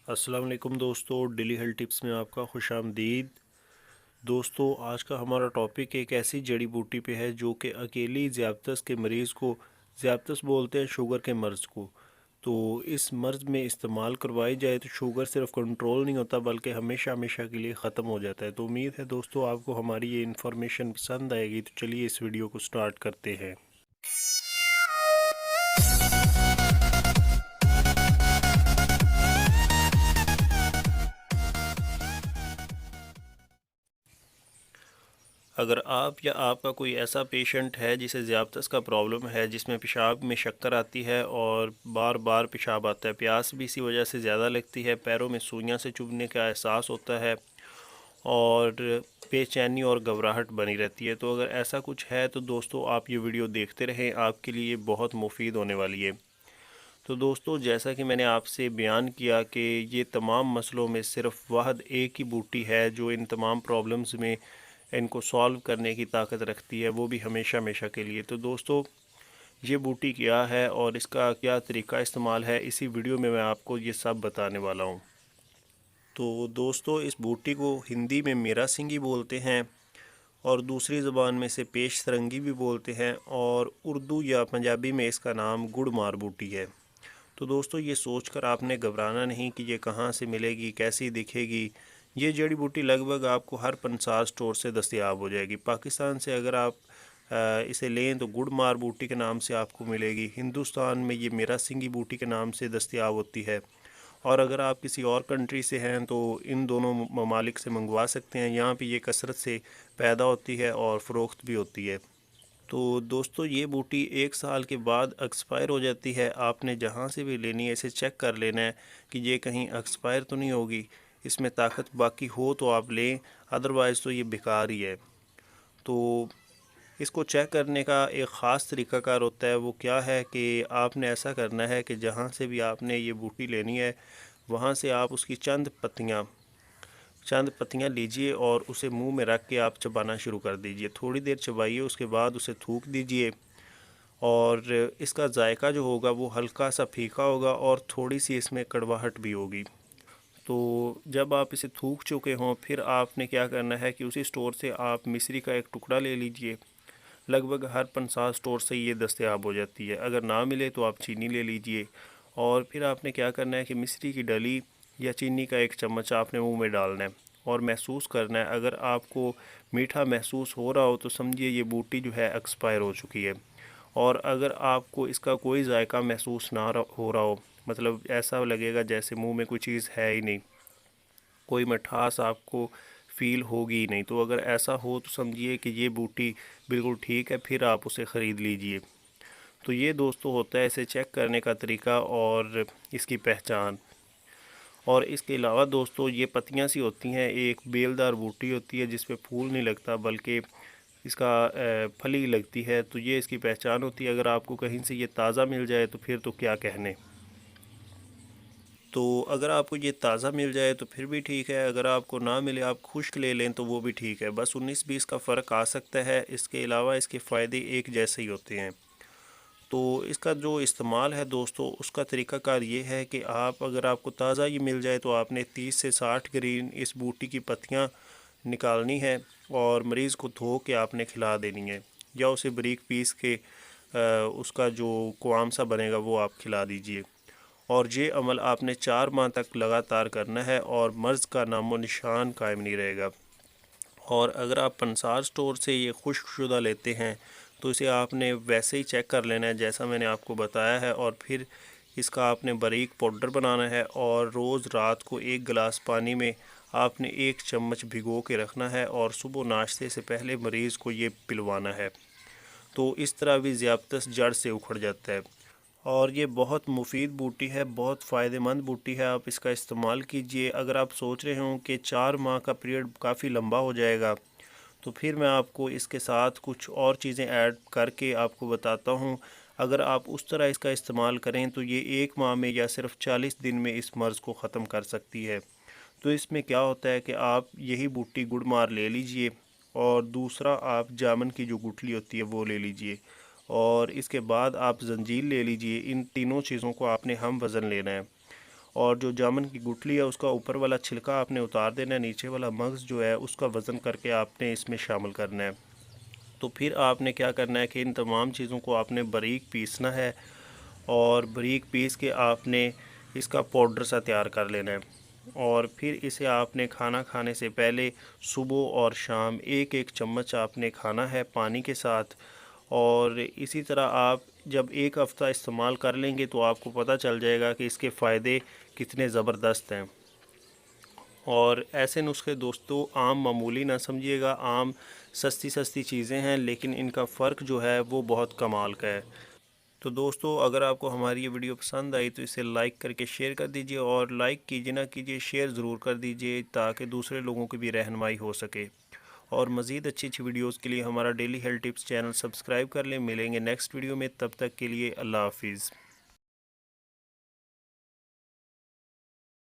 अस्सलाम वालेकुम दोस्तों, डेली हेल्थ टिप्स में आपका खुशामदीद। दोस्तों, आज का हमारा टॉपिक एक ऐसी जड़ी बूटी पे है जो कि अकेली ज़ियादत के मरीज़ को, ज़ियादत बोलते हैं शुगर के मर्ज़ को, तो इस मर्ज़ में इस्तेमाल करवाई जाए तो शुगर सिर्फ कंट्रोल नहीं होता बल्कि हमेशा हमेशा के लिए ख़त्म हो जाता है। तो उम्मीद है दोस्तों आपको हमारी ये इन्फॉर्मेशन पसंद आएगी। तो चलिए इस वीडियो को स्टार्ट करते हैं। अगर आप या आपका कोई ऐसा पेशेंट है जिसे ज़ियादत का प्रॉब्लम है, जिसमें पेशाब में शक्कर आती है और बार बार पेशाब आता है, प्यास भी इसी वजह से ज़्यादा लगती है, पैरों में सुइयां से चुभने का एहसास होता है और बेचैनी और घबराहट बनी रहती है, तो अगर ऐसा कुछ है तो दोस्तों आप ये वीडियो देखते रहें, आपके लिए बहुत मुफीद होने वाली है। तो दोस्तों, जैसा कि मैंने आपसे बयान किया कि ये तमाम मसलों में सिर्फ वाहद एक ही बूटी है जो इन तमाम प्रॉब्लम्स में इनको सॉल्व करने की ताकत रखती है, वो भी हमेशा हमेशा के लिए। तो दोस्तों, ये बूटी क्या है और इसका क्या तरीका इस्तेमाल है, इसी वीडियो में मैं आपको ये सब बताने वाला हूँ। तो दोस्तों, इस बूटी को हिंदी में मेरा सिंगी बोलते हैं और दूसरी ज़बान में इसे पेश सरंगी भी बोलते हैं और उर्दू या पंजाबी में इसका नाम गुड़ मार बूटी है। तो दोस्तों, ये सोचकर आपने घबराना नहीं कि ये कहाँ से मिलेगी, कैसी दिखेगी। ये जड़ी बूटी लगभग आपको हर पंसार स्टोर से दस्तयाब हो जाएगी। पाकिस्तान से अगर आप इसे लें तो गुड़ मार बूटी के नाम से आपको मिलेगी। हिंदुस्तान में ये मेरा सिंगी बूटी के नाम से दस्तयाब होती है और अगर आप किसी और कंट्री से हैं तो इन दोनों ममालिक से मंगवा सकते हैं। यहाँ पे ये कसरत से पैदा होती है और फ़रोख्त भी होती है। तो दोस्तों, ये बूटी 1 साल के बाद एक्सपायर हो जाती है। आपने जहाँ से भी लेनी है इसे चेक कर लेना है कि ये कहीं एक्सपायर तो नहीं होगी, इसमें ताकत बाकी हो तो आप लें, अदरवाइज़ तो ये बेकार ही है। तो इसको चेक करने का एक ख़ास तरीक़ाकार होता है। वो क्या है कि आपने ऐसा करना है कि जहाँ से भी आपने ये बूटी लेनी है वहाँ से आप उसकी चंद पत्तियाँ लीजिए और उसे मुंह में रख के आप चबाना शुरू कर दीजिए। थोड़ी देर चबाइए, उसके बाद उसे थूक दीजिए और इसका जायका जो होगा वो हल्का सा फीका होगा और थोड़ी सी इसमें कड़वाहट भी होगी। तो जब आप इसे थूक चुके हों फिर आपने क्या करना है कि उसी स्टोर से आप मिश्री का एक टुकड़ा ले लीजिए। लगभग हर पंसार स्टोर से ये दस्तयाब हो जाती है। अगर ना मिले तो आप चीनी ले लीजिए और फिर आपने क्या करना है कि मिश्री की डली या चीनी का एक चम्मच आपने मुंह में डालना है और महसूस करना है। अगर आपको मीठा महसूस हो रहा हो तो समझिए ये बूटी जो है एक्सपायर हो चुकी है। और अगर आपको इसका कोई जायका महसूस ना हो रहा हो, मतलब ऐसा लगेगा जैसे मुंह में कोई चीज़ है ही नहीं, कोई मिठास आपको फ़ील होगी ही नहीं, तो अगर ऐसा हो तो समझिए कि ये बूटी बिल्कुल ठीक है, फिर आप उसे ख़रीद लीजिए। तो ये दोस्तों होता है इसे चेक करने का तरीका और इसकी पहचान। और इसके अलावा दोस्तों, ये पत्तियां सी होती हैं, एक बेलदार बूटी होती है जिस पे फूल नहीं लगता बल्कि इसका फली लगती है, तो ये इसकी पहचान होती है। अगर आपको कहीं से ये ताज़ा मिल जाए तो फिर तो क्या कहने। तो अगर आपको ये ताज़ा मिल जाए तो फिर भी ठीक है, अगर आपको ना मिले, आप खुश्क ले लें तो वो भी ठीक है। बस 19-20 का फ़र्क आ सकता है, इसके अलावा इसके फ़ायदे एक जैसे ही होते हैं। तो इसका जो इस्तेमाल है दोस्तों, उसका तरीक़ाकार ये है कि आप, अगर आपको ताज़ा ये मिल जाए तो आपने 30 से 60 ग्रीन इस बूटी की पत्तियाँ निकालनी है और मरीज़ को धो के आपने खिला देनी है या उसे बारीक पीस के उसका जो कुआम सा बनेगा वो आप खिला दीजिए। और ये अमल आपने 4 माह तक लगातार करना है और मर्ज़ का नामो निशान कायम नहीं रहेगा। और अगर आप पंसार स्टोर से ये खुश्कशुदा लेते हैं तो इसे आपने वैसे ही चेक कर लेना है जैसा मैंने आपको बताया है और फिर इसका आपने बारीक पाउडर बनाना है और रोज़ रात को 1 गिलास पानी में आपने 1 चम्मच भिगो के रखना है और सुबह नाश्ते से पहले मरीज़ को ये पिलवाना है। तो इस तरह भी ज़ियादत जड़ से उखड़ जाता है और ये बहुत मुफीद बूटी है, बहुत फ़ायदेमंद बूटी है। आप इसका इस्तेमाल कीजिए। अगर आप सोच रहे हों कि 4 माह का पीरियड काफ़ी लंबा हो जाएगा तो फिर मैं आपको इसके साथ कुछ और चीज़ें ऐड करके आपको बताता हूँ। अगर आप उस तरह इसका इस्तेमाल करें तो ये 1 माह में या सिर्फ 40 दिन में इस मर्ज़ को ख़त्म कर सकती है। तो इसमें क्या होता है कि आप यही बूटी गुड़ मार ले लीजिए और दूसरा आप जामन की जो गुठली होती है वो ले लीजिए और इसके बाद आप जंजीर ले लीजिए। इन तीनों चीज़ों को आपने हम वज़न लेना है और जो जामुन की गुठली है उसका ऊपर वाला छिलका आपने उतार देना है, नीचे वाला मग़ज़ जो है उसका वज़न करके आपने इसमें शामिल करना है। तो फिर आपने क्या करना है कि इन तमाम चीज़ों को आपने बारीक पीसना है और बारीक पीस के आपने इसका पाउडर सा तैयार कर लेना है। और फिर इसे आपने खाना खाने से पहले सुबह और शाम एक एक चम्मच आपने खाना है पानी के साथ। और इसी तरह आप जब एक हफ़्ता इस्तेमाल कर लेंगे तो आपको पता चल जाएगा कि इसके फ़ायदे कितने ज़बरदस्त हैं। और ऐसे नुस्खे दोस्तों आम मामूली ना समझिएगा, आम सस्ती सस्ती चीज़ें हैं, लेकिन इनका फ़र्क जो है वो बहुत कमाल का है। तो दोस्तों अगर आपको हमारी ये वीडियो पसंद आई तो इसे लाइक करके शेयर कर दीजिए, और लाइक कीजिए ना कीजिए, शेयर ज़रूर कर दीजिए ताकि दूसरे लोगों की भी रहनुमाई हो सके। और मज़ीद अच्छी अच्छी वीडियोज़ के लिए हमारा daily health tips channel subscribe कर लें। मिलेंगे नेक्स्ट वीडियो में, तब तक के लिए अल्लाह हाफिज़।